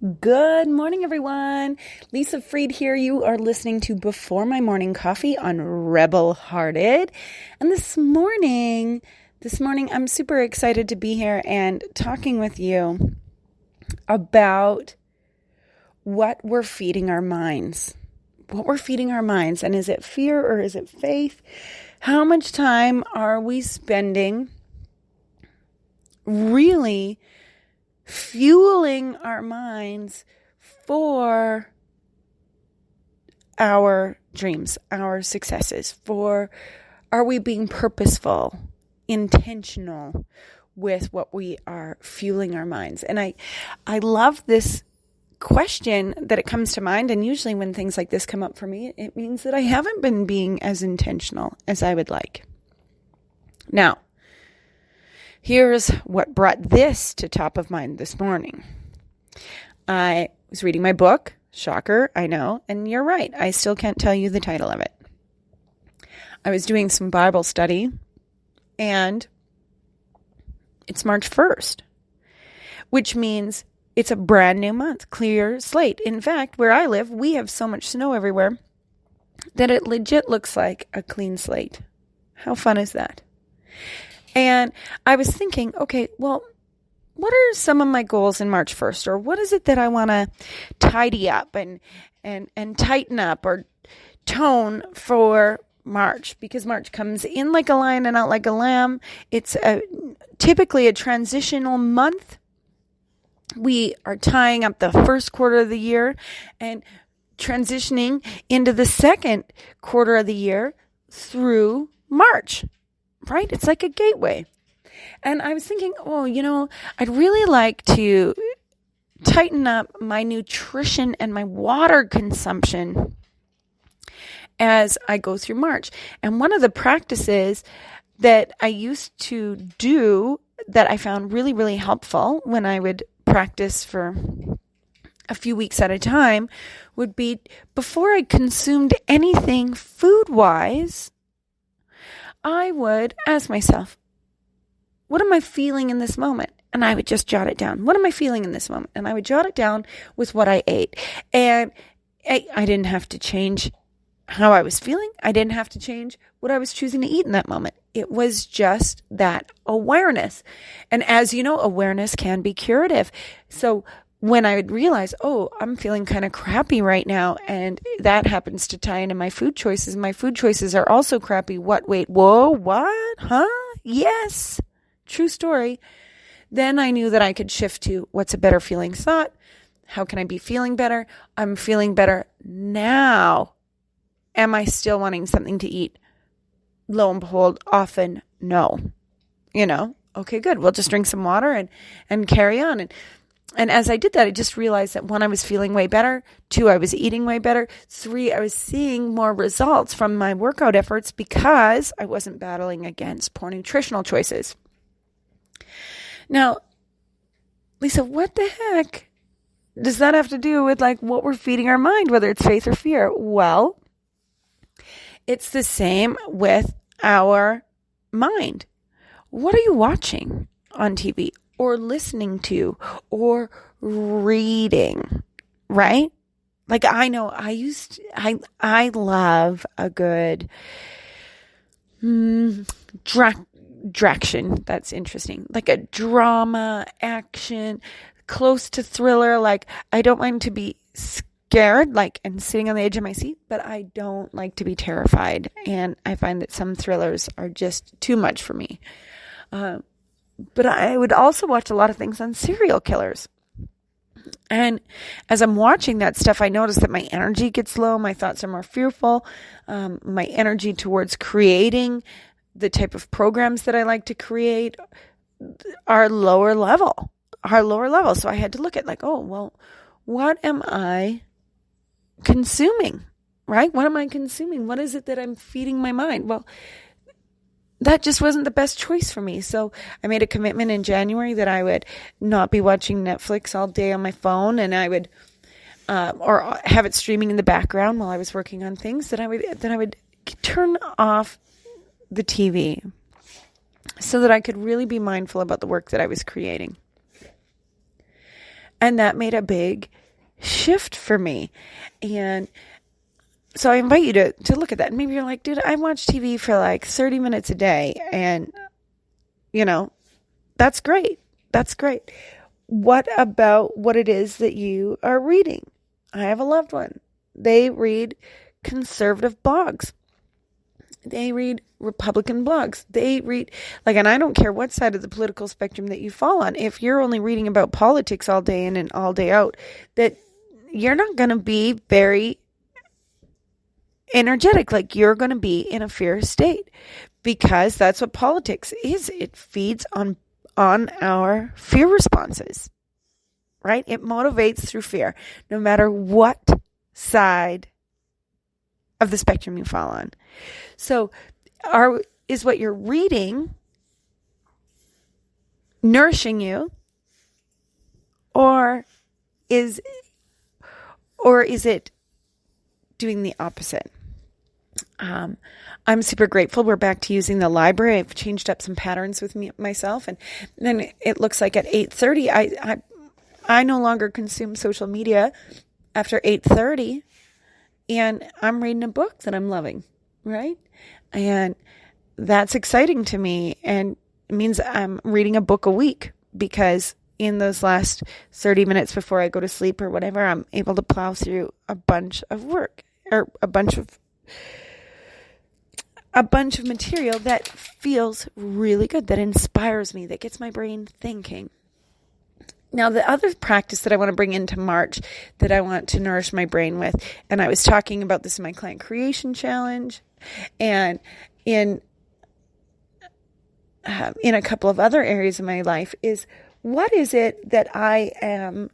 Good morning, everyone. Lisa Freed here. You are listening to Before My Morning Coffee on Rebel Hearted. And this morning, I'm super excited to be here and talking with you about what we're feeding our minds. What we're feeding our minds. And is it fear or is it faith? How much time are we spending really fueling our minds for our dreams, our successes? Are we being purposeful, intentional with what we are fueling our minds? And I love this question that it comes to mind. And usually when things like this come up for me, it means that I haven't been being as intentional as I would like. Now, here's what brought this to top of mind this morning. I was reading my book. Shocker, I know. And you're right. I still can't tell you the title of it. I was doing some Bible study, and it's March 1st, which means it's a brand new month, clear slate. In fact, where I live, we have so much snow everywhere that it legit looks like a clean slate. How fun is that? And I was thinking, okay, well, what are some of my goals in March 1st? Or what is it that I want to tidy up and tighten up or tone for March? Because March comes in like a lion and out like a lamb. It's typically a transitional month. We are tying up the first quarter of the year and transitioning into the second quarter of the year through March. Right? It's like a gateway. And I was thinking, I'd really like to tighten up my nutrition and my water consumption as I go through March. And one of the practices that I used to do that I found really, really helpful when I would practice for a few weeks at a time would be before I consumed anything food-wise, I would ask myself, what am I feeling in this moment? And I would just jot it down. What am I feeling in this moment? And I would jot it down with what I ate. And I didn't have to change how I was feeling. I didn't have to change what I was choosing to eat in that moment. It was just that awareness. And as you know, awareness can be curative. So when I would realize, I'm feeling kind of crappy right now, and that happens to tie into my food choices. My food choices are also crappy. Wait, whoa, what? Huh? Yes. True story. Then I knew that I could shift to what's a better feeling thought? How can I be feeling better? I'm feeling better now. Am I still wanting something to eat? Lo and behold, often no. Okay, good. We'll just drink some water and carry on. And as I did that, I just realized that 1, I was feeling way better. 2, I was eating way better. 3, I was seeing more results from my workout efforts because I wasn't battling against poor nutritional choices. Now, Lisa, what the heck does that have to do with what we're feeding our mind, whether it's faith or fear? Well, it's the same with our mind. What are you watching on TV? Or listening to, or reading, right? I know I love a good draction. That's interesting. Like a drama, action, close to thriller. I don't mind to be scared, and sitting on the edge of my seat, but I don't like to be terrified. And I find that some thrillers are just too much for me. But I would also watch a lot of things on serial killers. And as I'm watching that stuff, I notice that my energy gets low. My thoughts are more fearful. My energy towards creating the type of programs that I like to create are lower level. So I had to look at what am I consuming, right? What am I consuming? What is it that I'm feeding my mind? Well, that just wasn't the best choice for me. So I made a commitment in January that I would not be watching Netflix all day on my phone, and I would, or have it streaming in the background while I was working on things. That I would turn off the TV so that I could really be mindful about the work that I was creating. And that made a big shift for me. And so I invite you to look at that. And maybe you're like, dude, I watch TV for like 30 minutes a day. And, that's great. That's great. What about what it is that you are reading? I have a loved one. They read conservative blogs. They read Republican blogs. They read, and I don't care what side of the political spectrum that you fall on. If you're only reading about politics all day in and all day out, that you're not going to be very energetic. You're going to be in a fear state, because that's what politics is. It feeds on our fear responses, right? It motivates through fear, no matter what side of the spectrum you fall on. So is what you're reading nourishing you, or is it doing the opposite? I'm super grateful. We're back to using the library. I've changed up some patterns with myself, and then it looks like at 8:30, I no longer consume social media after 8:30, and I'm reading a book that I'm loving, right? And that's exciting to me, and it means I'm reading a book a week, because in those last 30 minutes before I go to sleep or whatever, I'm able to plow through a bunch of work, or a bunch of material that feels really good, that inspires me, that gets my brain thinking. Now, the other practice that I want to bring into March that I want to nourish my brain with, and I was talking about this in my Client Creation Challenge, and in a couple of other areas of my life, is what is it that I am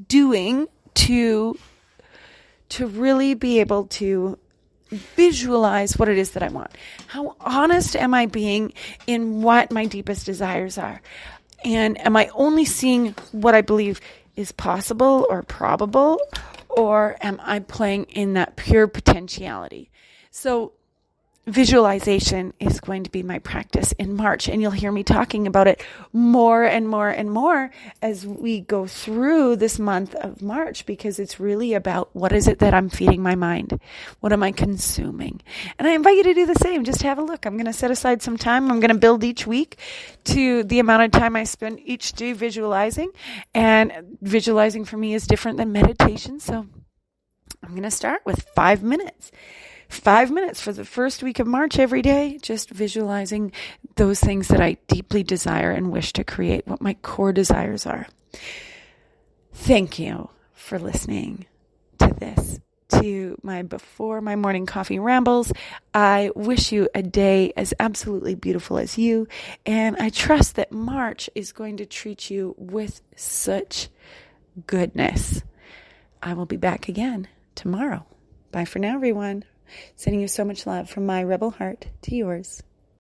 doing to really be able to visualize what it is that I want? How honest am I being in what my deepest desires are? And am I only seeing what I believe is possible or probable, or am I playing in that pure potentiality? So visualization is going to be my practice in March, and you'll hear me talking about it more and more and more as we go through this month of March, because it's really about what is it that I'm feeding my mind? What am I consuming? And I invite you to do the same. Just have a look. I'm going to set aside some time. I'm going to build each week to the amount of time I spend each day visualizing, and visualizing for me is different than meditation. So I'm going to start with 5 minutes. 5 minutes for the first week of March every day, just visualizing those things that I deeply desire and wish to create, what my core desires are. Thank you for listening to this, to before my morning coffee rambles. I wish you a day as absolutely beautiful as you, and I trust that March is going to treat you with such goodness. I will be back again tomorrow. Bye for now, everyone. Sending you so much love from my rebel heart to yours.